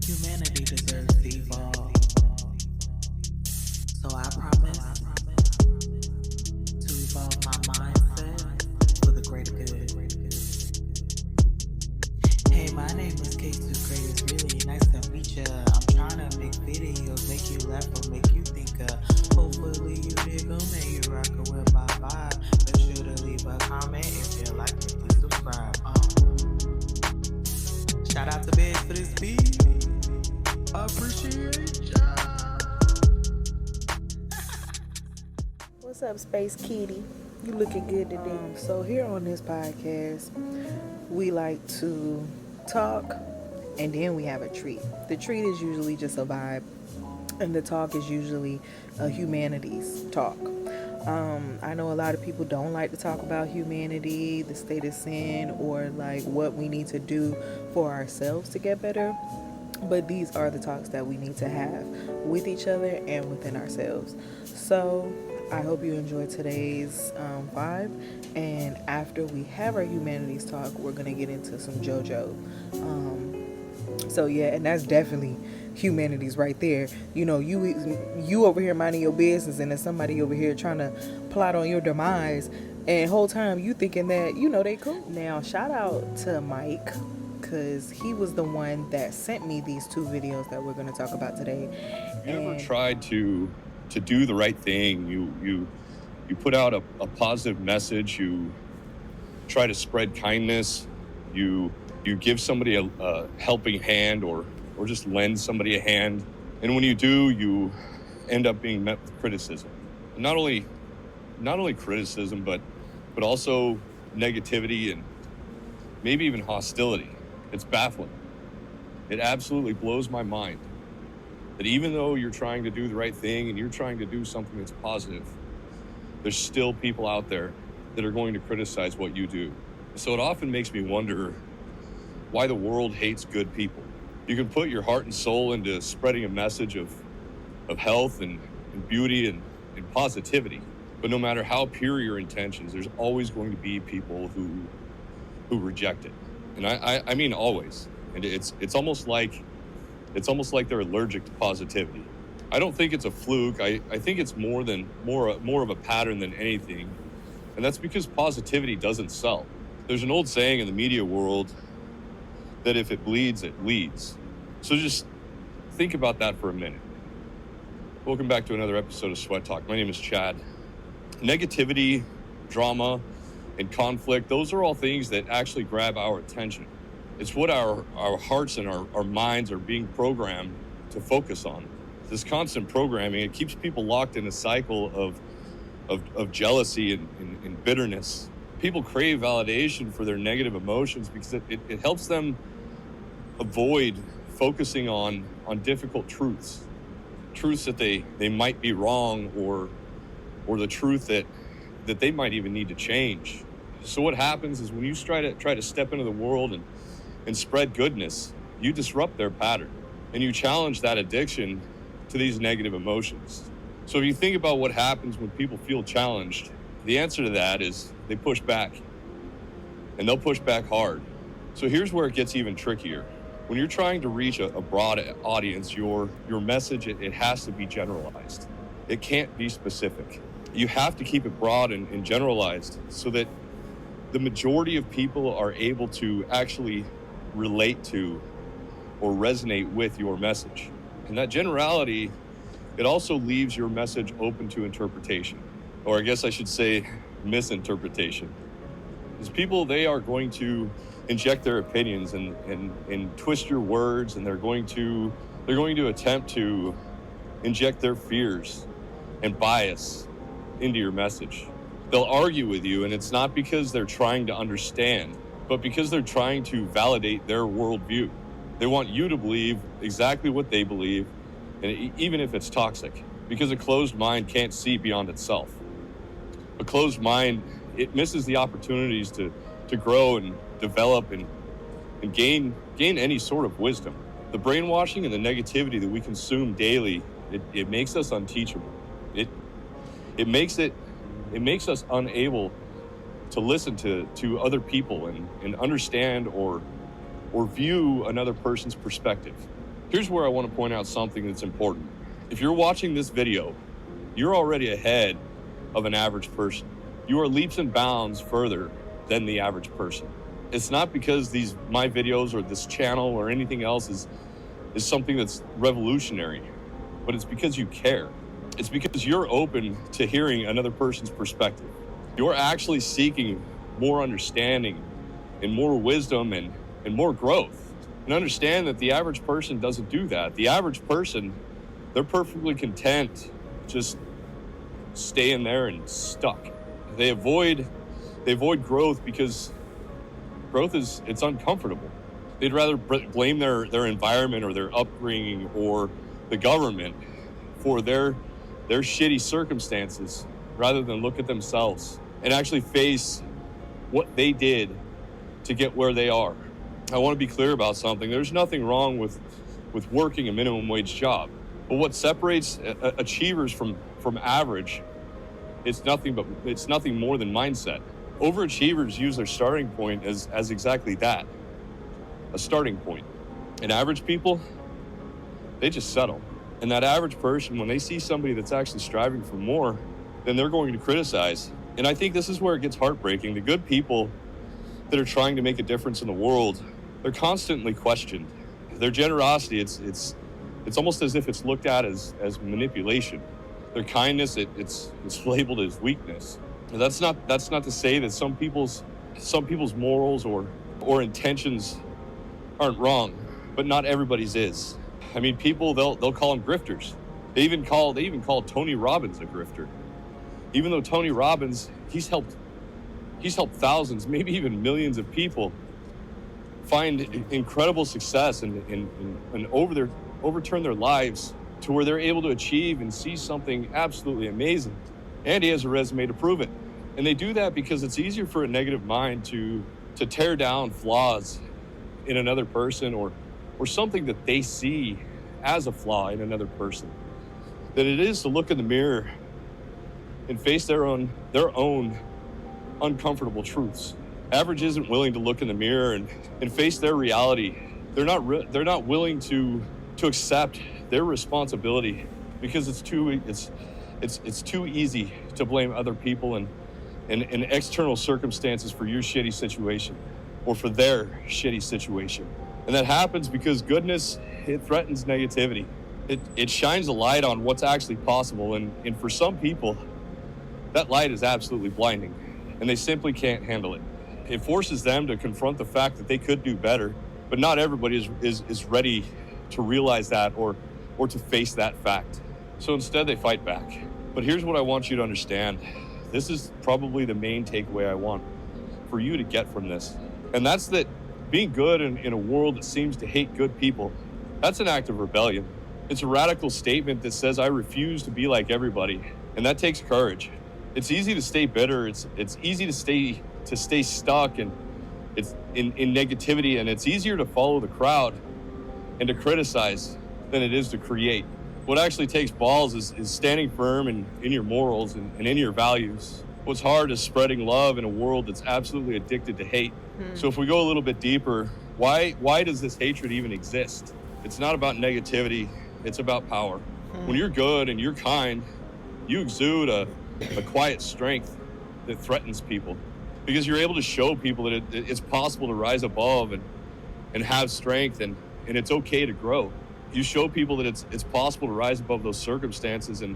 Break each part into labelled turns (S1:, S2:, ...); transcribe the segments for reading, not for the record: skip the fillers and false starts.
S1: Humanity deserves to evolve. So I promise to evolve my mindset for the greater good. Hey, my name is K2 Gray. It's really nice to meet ya. I'm trying to make videos, make you laugh or make you think. Hopefully you dig 'em and you rockin' with my vibe. Make sure to leave a comment if you like it, please subscribe. Shout out to Biggs for this beat. I appreciate ya.
S2: What's up, Space Kitty? You looking good today. So here on this podcast, we like to talk and then we have a treat. The treat is usually just a vibe and the talk is usually a humanities talk. I know a lot of people don't like to talk about humanity, the state of sin, or like what we need to do for ourselves to get better. But these are the talks that we need to have with each other and within ourselves. So I hope you enjoy today's vibe. And after we have our humanities talk, we're going to get into some JoJo. So yeah, and that's definitely humanities right there. You know, you over here minding your business and there's somebody over here trying to plot on your demise. And whole time you thinking that, you know, they cool. Now, shout out to Mike, because he was the one that sent me these two videos that we're going to talk about today.
S3: Have you ever tried to do the right thing? You put out a positive message. You try to spread kindness. You give somebody a helping hand or just lend somebody a hand. And when you do, you end up being met with criticism. And not only criticism, but also negativity and maybe even hostility. It's baffling. It absolutely blows my mind that even though you're trying to do the right thing and you're trying to do something that's positive, there's still people out there that are going to criticize what you do. So it often makes me wonder why the world hates good people. You can put your heart and soul into spreading a message of health and beauty and positivity, but no matter how pure your intentions, there's always going to be people who reject it. And I mean always. And it's almost like they're allergic to positivity. I don't think it's a fluke. I think it's more of a pattern than anything. And that's because positivity doesn't sell. There's an old saying in the media world that if it bleeds, it leads. So just think about that for a minute. Welcome back to another episode of Sweat Talk. My name is Chad. Negativity, drama, and conflict, those are all things that actually grab our attention. It's what our hearts and our minds are being programmed to focus on. This constant programming, it keeps people locked in a cycle of jealousy and bitterness. People crave validation for their negative emotions because it helps them avoid focusing on difficult truths that they might be wrong or the truth that they might even need to change. So what happens is when you try to step into the world and spread goodness, you disrupt their pattern and you challenge that addiction to these negative emotions. So if you think about what happens when people feel challenged, the answer to that is they push back, and they'll push back hard. So here's where it gets even trickier. When you're trying to reach a broad audience, your message, it has to be generalized. It can't be specific. You have to keep it broad and generalized so that the majority of people are able to actually relate to or resonate with your message. And that generality, it also leaves your message open to interpretation, or I guess I should say misinterpretation. Because people, they are going to inject their opinions and twist your words, and they're going to attempt to inject their fears and bias into your message. They'll argue with you, and it's not because they're trying to understand, but because they're trying to validate their worldview. They want you to believe exactly what they believe, and even if it's toxic, because a closed mind can't see beyond itself. A closed mind, it misses the opportunities to grow and develop and gain any sort of wisdom. The brainwashing and the negativity that we consume daily, it makes us unteachable. It makes us unable to listen to other people and understand or view another person's perspective. Here's where I want to point out something that's important. If you're watching this video, you're already ahead of an average person. You are leaps and bounds further than the average person. It's not because my videos or this channel or anything else is something that's revolutionary, but it's because you care. It's because you're open to hearing another person's perspective. You're actually seeking more understanding and more wisdom and more growth. And understand that the average person doesn't do that. The average person, they're perfectly content just staying there and stuck. They avoid growth because growth it's uncomfortable. They'd rather blame their environment or their upbringing or the government for their shitty circumstances rather than look at themselves and actually face what they did to get where they are. I want to be clear about something. There's nothing wrong with working a minimum wage job. But what separates achievers from average, it's nothing more than mindset. Overachievers use their starting point as exactly that, a starting point. And average people, they just settle. And that average person, when they see somebody that's actually striving for more, then they're going to criticize. And I think this is where it gets heartbreaking. The good people that are trying to make a difference in the world, they're constantly questioned. Their generosity, it's almost as if it's looked at as manipulation. Their kindness, it's labeled as weakness. And that's not to say that some people's morals or intentions aren't wrong, but not everybody's is. I mean, people they'll call them grifters. They even call Tony Robbins a grifter, even though Tony Robbins he's helped thousands, maybe even millions of people find incredible success and overturn their lives to where they're able to achieve and see something absolutely amazing. And he has a resume to prove it. And they do that because it's easier for a negative mind to tear down flaws in another person or something that they see as a flaw in another person than it is to look in the mirror and face their own uncomfortable truths. Average isn't willing to look in the mirror and face their reality. They're not willing to accept their responsibility because it's too easy to blame other people and external circumstances for your shitty situation or for their shitty situation. And that happens because goodness, it threatens negativity. It shines a light on what's actually possible. And for some people, that light is absolutely blinding and they simply can't handle it. It forces them to confront the fact that they could do better, but not everybody is ready to realize that or to face that fact. So instead they fight back. But here's what I want you to understand. This is probably the main takeaway I want for you to get from this. And that's that being good in a world that seems to hate good people, that's an act of rebellion. It's a radical statement that says I refuse to be like everybody. And that takes courage. It's easy to stay bitter. It's easy to stay stuck and it's in negativity, and it's easier to follow the crowd and to criticize than it is to create. What actually takes balls is standing firm in your morals and in your values. What's hard is spreading love in a world that's absolutely addicted to hate. So if we go a little bit deeper, why does this hatred even exist? It's not about negativity, it's about power. When you're good and you're kind, you exude a quiet strength that threatens people because you're able to show people that it's possible to rise above and have strength and it's okay to grow. You show people that it's possible to rise above those circumstances and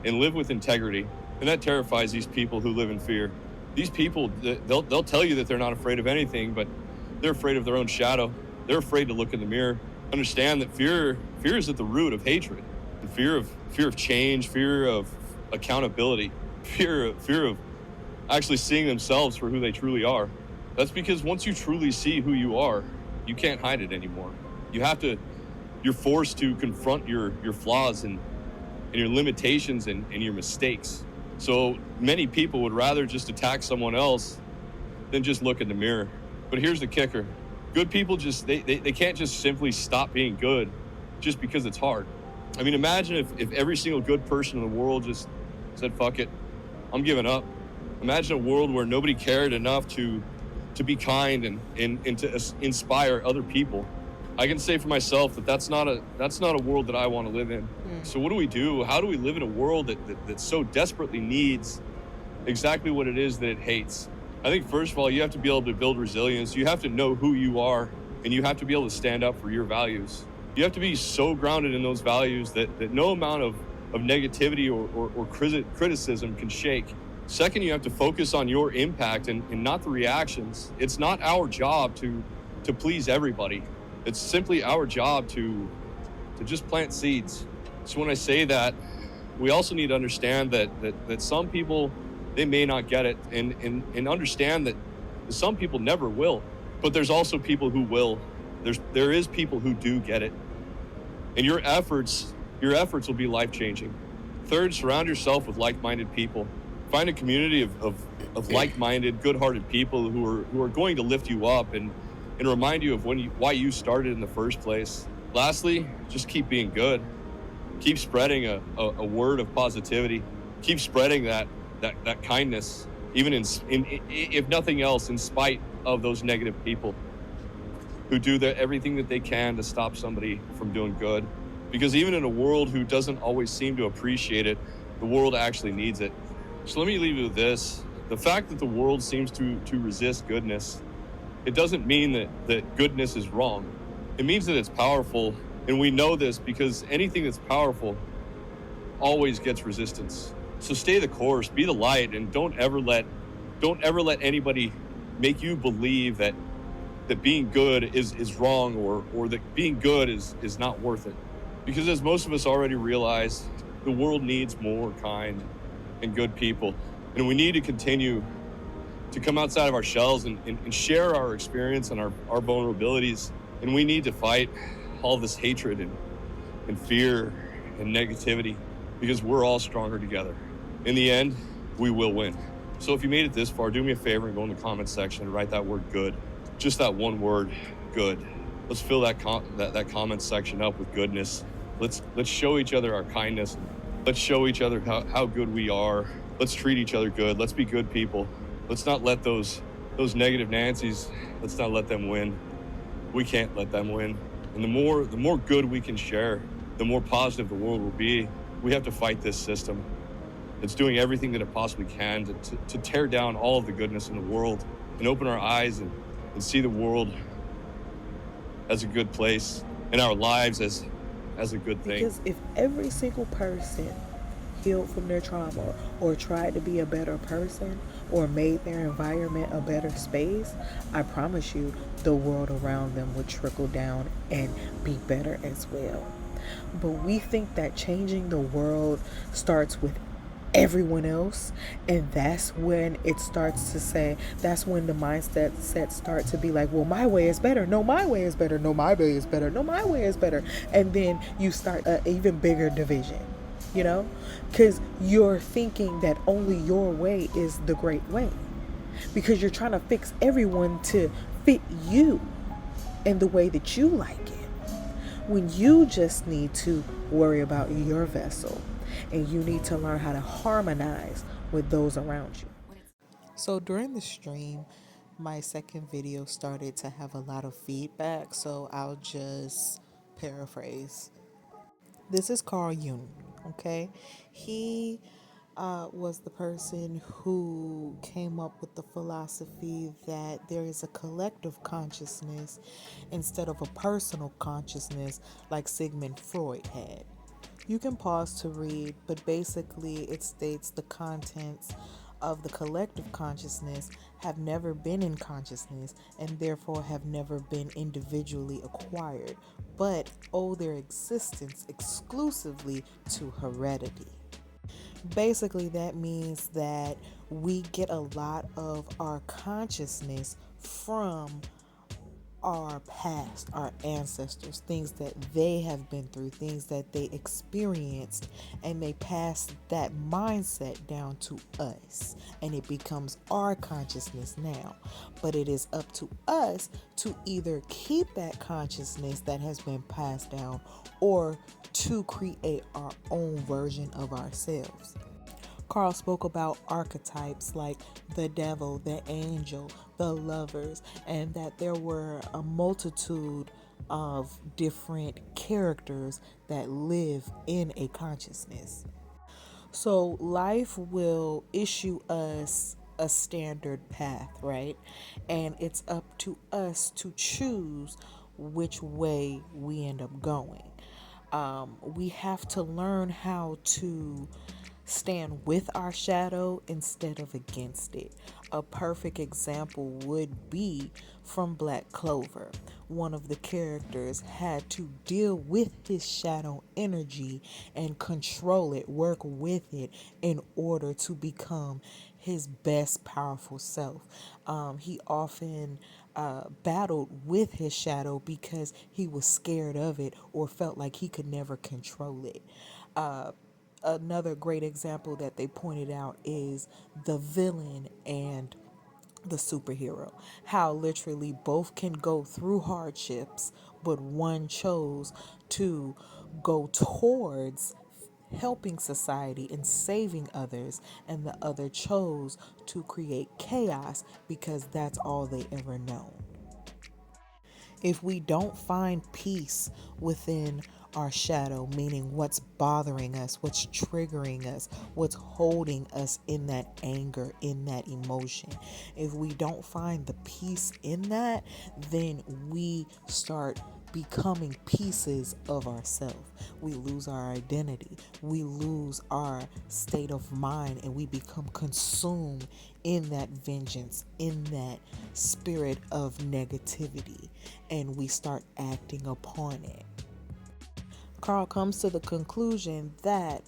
S3: live with integrity. And that terrifies these people who live in fear. These people, they'll tell you that they're not afraid of anything, but they're afraid of their own shadow. They're afraid to look in the mirror. Understand that fear is at the root of hatred. And fear of change, fear of accountability, fear of actually seeing themselves for who they truly are. That's because once you truly see who you are, you can't hide it anymore. You're forced to confront your flaws and your limitations and your mistakes. So many people would rather just attack someone else than just look in the mirror. But here's the kicker. Good people they can't just simply stop being good just because it's hard. I mean, imagine if every single good person in the world just said, fuck it, I'm giving up. Imagine a world where nobody cared enough to be kind and to inspire other people. I can say for myself that that's not a world that I want to live in. So what do we do? How do we live in a world that so desperately needs exactly what it is that it hates? I think first of all, you have to be able to build resilience. You have to know who you are, and you have to be able to stand up for your values. You have to be so grounded in those values that no amount of negativity or criticism can shake. Second, you have to focus on your impact and not the reactions. It's not our job to please everybody. It's simply our job to just plant seeds. So when I say that, we also need to understand that some people, they may not get it, and understand that some people never will. But there's also people who will. There is people who do get it. And your efforts will be life-changing. Third, surround yourself with like-minded people. Find a community of like-minded, good-hearted people who are going to lift you up and remind you of why you started in the first place. Lastly, just keep being good. Keep spreading a word of positivity. Keep spreading that kindness, even in if nothing else, in spite of those negative people who do everything that they can to stop somebody from doing good. Because even in a world who doesn't always seem to appreciate it, the world actually needs it. So let me leave you with this. The fact that the world seems to resist goodness, it doesn't mean that goodness is wrong. It means that it's powerful. And we know this because anything that's powerful always gets resistance. So stay the course, be the light, and don't ever let anybody make you believe that being good is wrong or that being good is not worth it. Because as most of us already realize, the world needs more kind and good people. And we need to continue to come outside of our shells and share our experience and our vulnerabilities. And we need to fight all this hatred and fear and negativity, because we're all stronger together. In the end, we will win. So if you made it this far, do me a favor and go in the comment section and write that word good. Just that one word, good. Let's fill that comment section up with goodness. Let's show each other our kindness. Let's show each other how good we are. Let's treat each other good. Let's be good people. Let's not let those negative Nancys, let's not let them win. We can't let them win. And the more good we can share, the more positive the world will be. We have to fight this system. It's doing everything that it possibly can to tear down all of the goodness in the world and open our eyes and see the world as a good place and our lives as a good thing.
S2: Because if every single person healed from their trauma or tried to be a better person or made their environment a better space, I promise you the world around them would trickle down and be better as well. But we think that changing the world starts with everyone else, and that's when it starts to say, that's when the mindset start to be like, well, my way is better, no, my way is better, no, my way is better, no, my way is better. And then you start an even bigger division, because you're thinking that only your way is the great way, because you're trying to fix everyone to fit you in the way that you like it, when you just need to worry about your vessel. And you need to learn how to harmonize with those around you. So during the stream, my second video started to have a lot of feedback, so I'll just paraphrase. This is Carl Jung, okay? He was the person who came up with the philosophy that there is a collective consciousness instead of a personal consciousness like Sigmund Freud had. You can pause to read, but basically it states the contents of the collective consciousness have never been in consciousness and therefore have never been individually acquired, but owe their existence exclusively to heredity. Basically, that means that we get a lot of our consciousness from our past, our ancestors, things that they have been through, things that they experienced, and they pass that mindset down to us, and it becomes our consciousness now. But it is up to us to either keep that consciousness that has been passed down or to create our own version of ourselves. Carl spoke about archetypes like the devil, the angel, the lovers, and that there were a multitude of different characters that live in a consciousness. So life will issue us a standard path, right? And it's up to us to choose which way we end up going. We have to learn how to stand with our shadow instead of against it. A perfect example would be from Black Clover. One of the characters had to deal with his shadow energy and control it, work with it in order to become his best powerful self. He often battled with his shadow because he was scared of it or felt like he could never control it. Another great example that they pointed out is the villain and the superhero. How literally both can go through hardships, but one chose to go towards helping society and saving others, and the other chose to create chaos because that's all they ever known. If we don't find peace within our shadow, meaning what's bothering us, what's triggering us, what's holding us in that anger, in that emotion, if we don't find the peace in that, then we start becoming pieces of ourselves. We lose our identity, we lose our state of mind, and we become consumed in that vengeance, in that spirit of negativity, and we start acting upon it. Carl comes to the conclusion that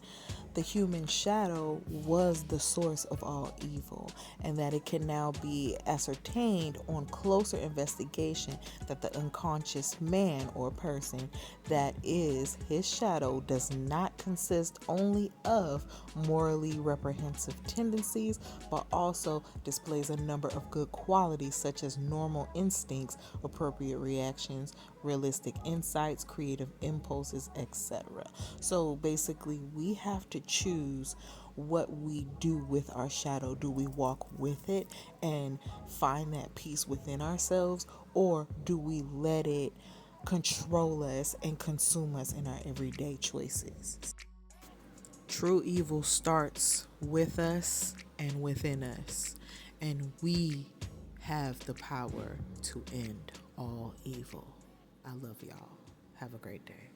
S2: the human shadow was the source of all evil, and that it can now be ascertained on closer investigation that the unconscious man or person that is his shadow does not consist only of morally reprehensive tendencies, but also displays a number of good qualities such as normal instincts, appropriate reactions, realistic insights, creative impulses, etc. So basically, we have to choose what we do with our shadow. Do we walk with it and find that peace within ourselves, or do we let it control us and consume us in our everyday choices? True evil starts with us and within us, and we have the power to end all evil. I love y'all. Have a great day.